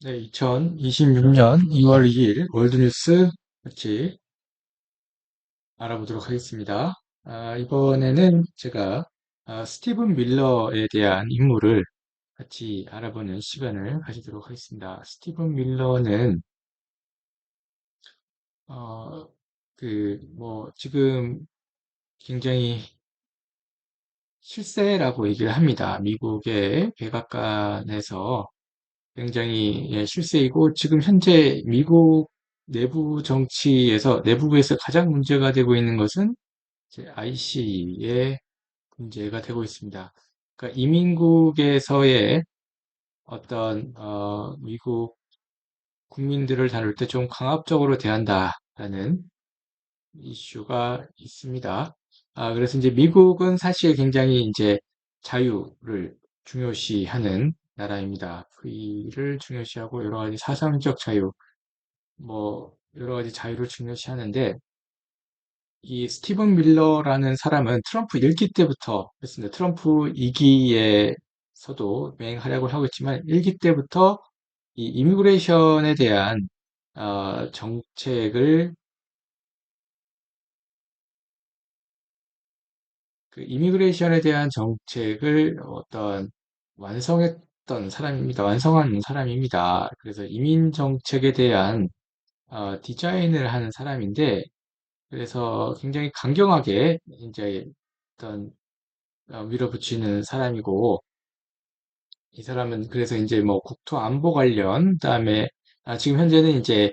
네, 2026년 2월 2일 월드뉴스 같이 알아보도록 하겠습니다. 이번에는 제가 스티븐 밀러에 대한 인물을 같이 알아보는 시간을 가지도록 하겠습니다. 스티븐 밀러는 어, 지금 굉장히 실세라고 얘기를 합니다. 미국의 백악관에서 굉장히 실세이고 지금 현재 미국 내부 정치에서 내부에서 가장 문제가 되고 있는 것은 이제 IC의 문제가 되고 있습니다. 그러니까 이민국에서의 어떤 미국 국민들을 다룰 때 좀 강압적으로 대한다라는 이슈가 있습니다. 그래서 이제 미국은 사실 굉장히 이제 자유를 중요시하는 나라입니다. 그 이를 중요시하고 여러 가지 사상적 자유, 여러 가지 자유를 중요시하는데 이 스티븐 밀러라는 사람은 트럼프 1기 때부터 그렇습니다. 트럼프 2기에서도 맹하려고 하고 있지만 1기 때부터 이 이미그레이션에 대한 정책을 그 이미그레이션에 대한 정책을 어떤 완성했던 사람입니다. 완성한 사람입니다. 그래서 이민 정책에 대한 디자인을 하는 사람인데, 그래서 굉장히 강경하게 이제 어떤 밀어붙이는 사람이고, 이 사람은 그래서 이제 뭐 국토 안보 관련, 그다음에 지금 현재는 이제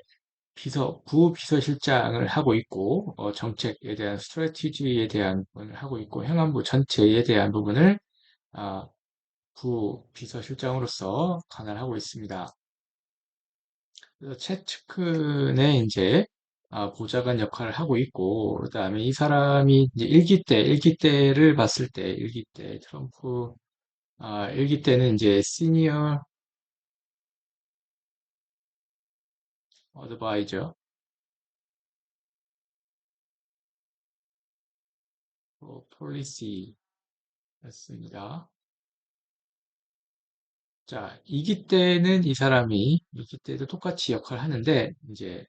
부비서실장을 하고 있고, 정책에 대한 스트래티지에 대한 부분을 하고 있고, 행안부 전체에 대한 부분을 아, 부비서실장으로서 관할하고 있습니다. 그래서 최측근의 이제 보좌관 역할을 하고 있고, 그다음에 이 사람이 이제 일기 때를 봤을 때, 일기 때 트럼프 일기 때는 이제 시니어 어드바이저 폴리시였습니다. 자, 2기 때는 이 사람이 2기 때도 똑같이 역할을 하는데 이제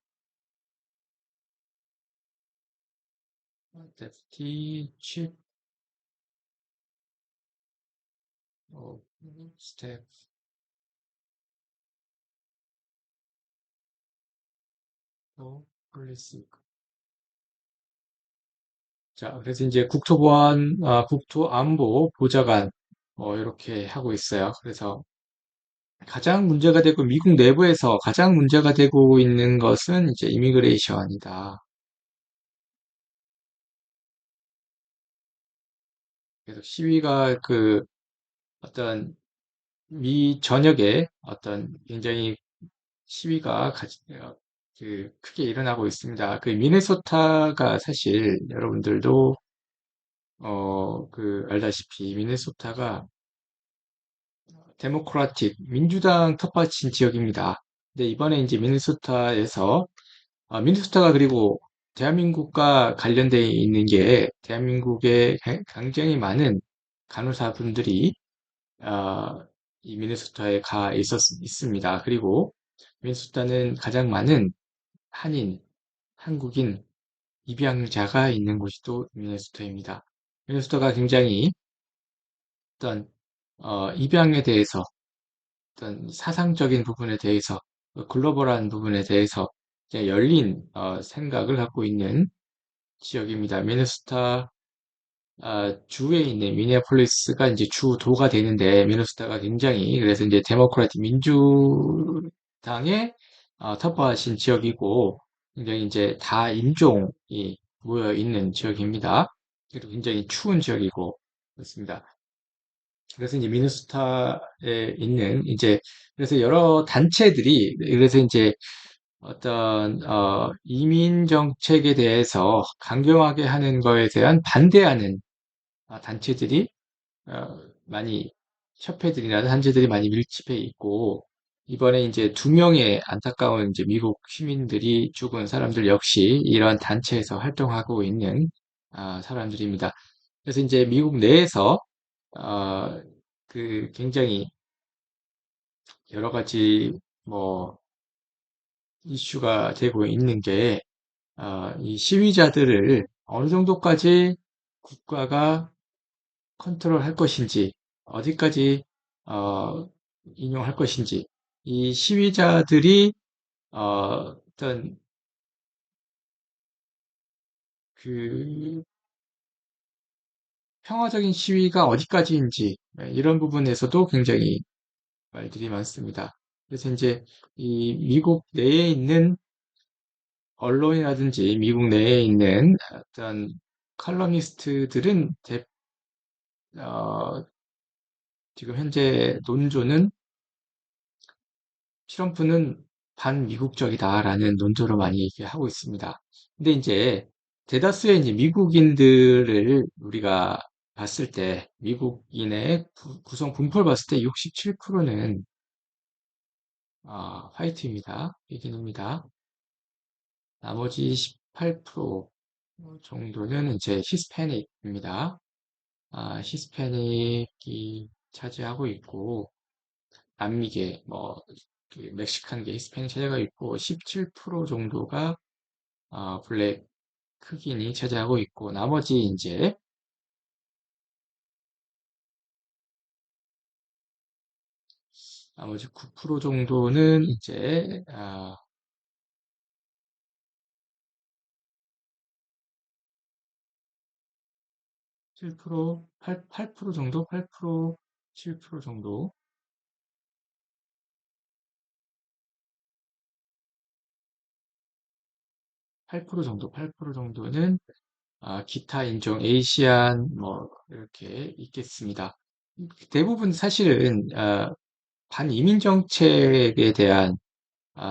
데프티 칩 스텝 폴리시. 자, 그래서 이제 국토안보 보좌관, 이렇게 하고 있어요. 그래서 가장 문제가 되고, 미국 내부에서 가장 문제가 되고 있는 것은 이제 이미그레이션이다. 그래서 시위가 어떤 미 전역에 어떤 굉장히 시위가 크게 일어나고 있습니다. 그 미네소타가 사실 여러분들도, 알다시피 미네소타가 데모크라틱 민주당 텃밭인 지역입니다. 근데 이번에 이제 미네소타가 그리고 대한민국과 관련되어 있는 게 대한민국에 굉장히 많은 간호사분들이 어, 이 미네소타에 있습니다. 그리고 미네소타는 가장 많은 한인, 한국인 입양자가 있는 곳이 또 미네소타입니다. 미네소타가 굉장히 어떤 입양에 대해서 어떤 사상적인 부분에 대해서 글로벌한 부분에 대해서 이제 열린 생각을 갖고 있는 지역입니다. 미네소타 주에 있는 미네아폴리스가 이제 주도가 되는데 미네소타가 굉장히 그래서 이제 데모크라틱 민주당의 텃밭인 지역이고 굉장히 이제 다인종이 모여 있는 지역입니다. 그리고 굉장히 추운 지역이고 그렇습니다. 그래서 이제 미네소타에 있는 이제 그래서 여러 단체들이 그래서 이제 어떤 이민 정책에 대해서 강경하게 하는 거에 대한 반대하는 단체들이 많이 협회들이나 단체들이 많이 밀집해 있고 이번에 이제 2명의 안타까운 이제 미국 시민들이 죽은 사람들 역시 이러한 단체에서 활동하고 있는 사람들입니다. 그래서 이제 미국 내에서 어, 굉장히 여러 가지 뭐, 이슈가 되고 있는 게, 이 시위자들을 어느 정도까지 국가가 컨트롤할 것인지, 어디까지, 어, 인용할 것인지, 이 시위자들이, 어떤, 그, 평화적인 시위가 어디까지인지, 이런 부분에서도 굉장히 말들이 많습니다. 그래서 이제 이 미국 내에 있는 언론이라든지 미국 내에 있는 어떤 칼럼니스트들은 어, 지금 현재 논조는 트럼프는 반미국적이다라는 논조로 많이 얘기하고 있습니다. 근데 이제 대다수의 이제 미국인들을 우리가 봤을 때 미국인의 구성 분포를 봤을 때 67%는 화이트입니다. 백인입니다. 나머지 18% 정도는 이제 히스패닉입니다. 히스패닉이 차지하고 있고, 남미계, 그 멕시칸계 히스패닉 차지하고 있고, 17% 정도가, 블랙 흑인이 차지하고 있고, 나머지 9% 정도는 이제, 7%, 8% 정도? 8%, 7% 정도? 8% 정도, 8% 정도는 기타 인종, 에이시안, 이렇게 있겠습니다. 대부분 사실은, 반이민 정책에 대한,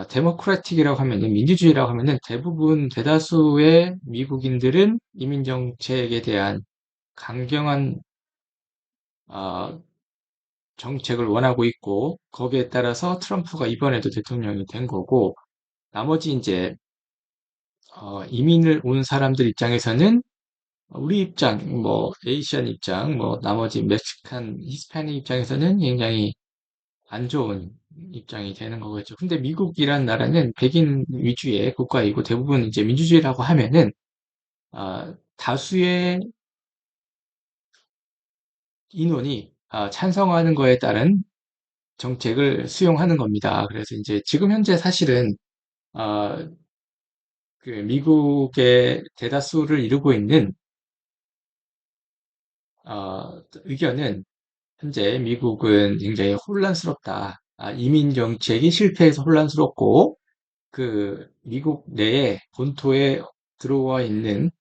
데모크라틱이라고 하면은, 민주주의라고 하면은 대부분 대다수의 미국인들은 이민 정책에 대한 강경한, 아, 정책을 원하고 있고, 거기에 따라서 트럼프가 이번에도 대통령이 된 거고, 나머지 이제, 이민을 온 사람들 입장에서는 우리 입장, 에이시안 입장, 나머지 멕시칸, 히스패닉 입장에서는 굉장히 안 좋은 입장이 되는 거겠죠. 근데 미국이란 나라는 백인 위주의 국가이고 대부분 이제 민주주의라고 하면은, 다수의 인원이 찬성하는 거에 따른 정책을 수용하는 겁니다. 그래서 이제 지금 현재 사실은, 아, 그 미국의 대다수를 이루고 있는, 의견은 현재 미국은 굉장히 혼란스럽다. 이민 정책이 실패해서 혼란스럽고, 그 미국 내에 본토에 들어와 있는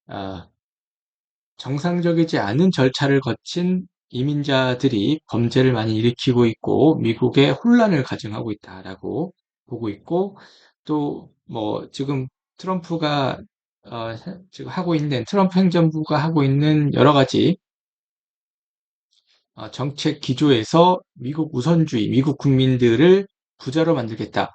아, 정상적이지 않은 절차를 거친 이민자들이 범죄를 많이 일으키고 있고 미국에 혼란을 가중하고 있다라고 보고 있고 또 지금 트럼프가 지금 하고 있는 트럼프 행정부가 하고 있는 여러 가지 정책 기조에서 미국 우선주의, 미국 국민들을 부자로 만들겠다.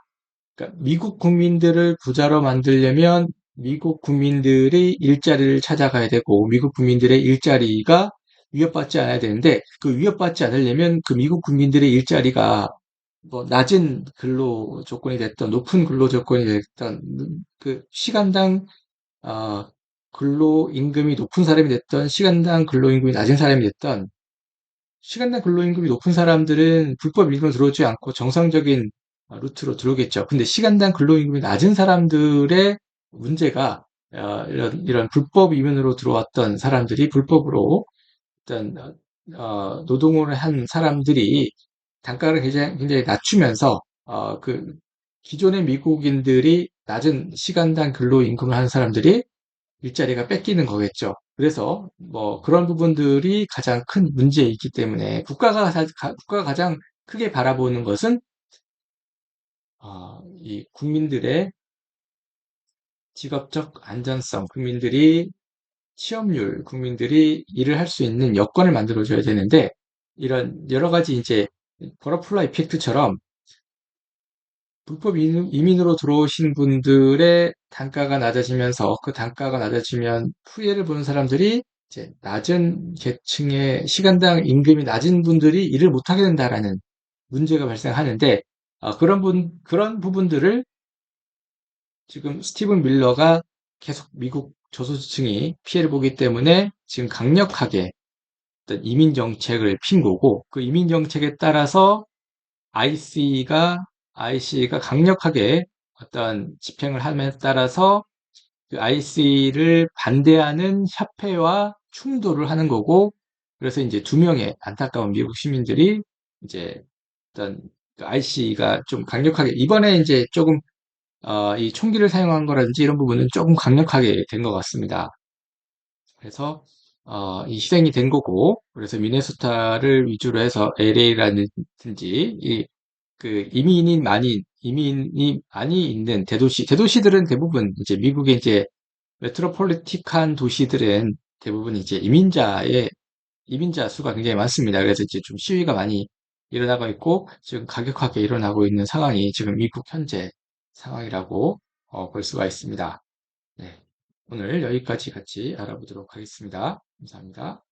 그러니까 미국 국민들을 부자로 만들려면 미국 국민들이 일자리를 찾아가야 되고 미국 국민들의 일자리가 위협받지 않아야 되는데 그 위협받지 않으려면 그 미국 국민들의 일자리가 낮은 근로 조건이 됐던 높은 근로 조건이 됐던 그 시간당 근로 임금이 높은 사람이 됐던 시간당 근로 임금이 낮은 사람이 됐던 시간당 근로임금이 높은 사람들은 불법 임금으로 들어오지 않고 정상적인 루트로 들어오겠죠. 근데 시간당 근로임금이 낮은 사람들의 문제가 이런 불법 이민으로 들어왔던 사람들이 불법으로 어떤 노동을 한 사람들이 단가를 굉장히 낮추면서 그 기존의 미국인들이 낮은 시간당 근로임금을 하는 사람들이 일자리가 뺏기는 거겠죠. 그래서 그런 부분들이 가장 큰 문제이기 때문에 국가가 가장 크게 바라보는 것은 이 국민들의 직업적 안전성, 국민들이 취업률, 국민들이 일을 할 수 있는 여건을 만들어줘야 되는데 이런 여러 가지 이제 버터플라이 이펙트처럼 불법 이민으로 들어오신 분들의 단가가 낮아지면서 그 단가가 낮아지면 피해를 보는 사람들이 이제 낮은 계층의 시간당 임금이 낮은 분들이 일을 못하게 된다라는 문제가 발생하는데 그런 부분들을 지금 스티븐 밀러가 계속 미국 저소득층이 피해를 보기 때문에 지금 강력하게 어떤 이민 정책을 핀 거고, 그 이민 정책에 따라서 IC가 강력하게 어떤 집행을 함에 따라서 그 IC를 반대하는 협회와 충돌을 하는 거고, 그래서 이제 두 명의 안타까운 미국 시민들이 이제 어떤 IC가 좀 강력하게, 이번에 이제 조금, 이 총기를 사용한 거라든지 이런 부분은 조금 강력하게 된 것 같습니다. 그래서, 이 희생이 된 거고, 그래서 미네소타를 위주로 해서 LA라든지, 이민이 많이 있는 대도시들은 대부분 이제 미국의 이제 메트로폴리틱한 도시들은 대부분 이제 이민자 수가 굉장히 많습니다. 그래서 이제 좀 시위가 많이 일어나고 있고, 지금 가격하게 일어나고 있는 상황이 지금 미국 현재 상황이라고 볼 수가 있습니다. 네. 오늘 여기까지 같이 알아보도록 하겠습니다. 감사합니다.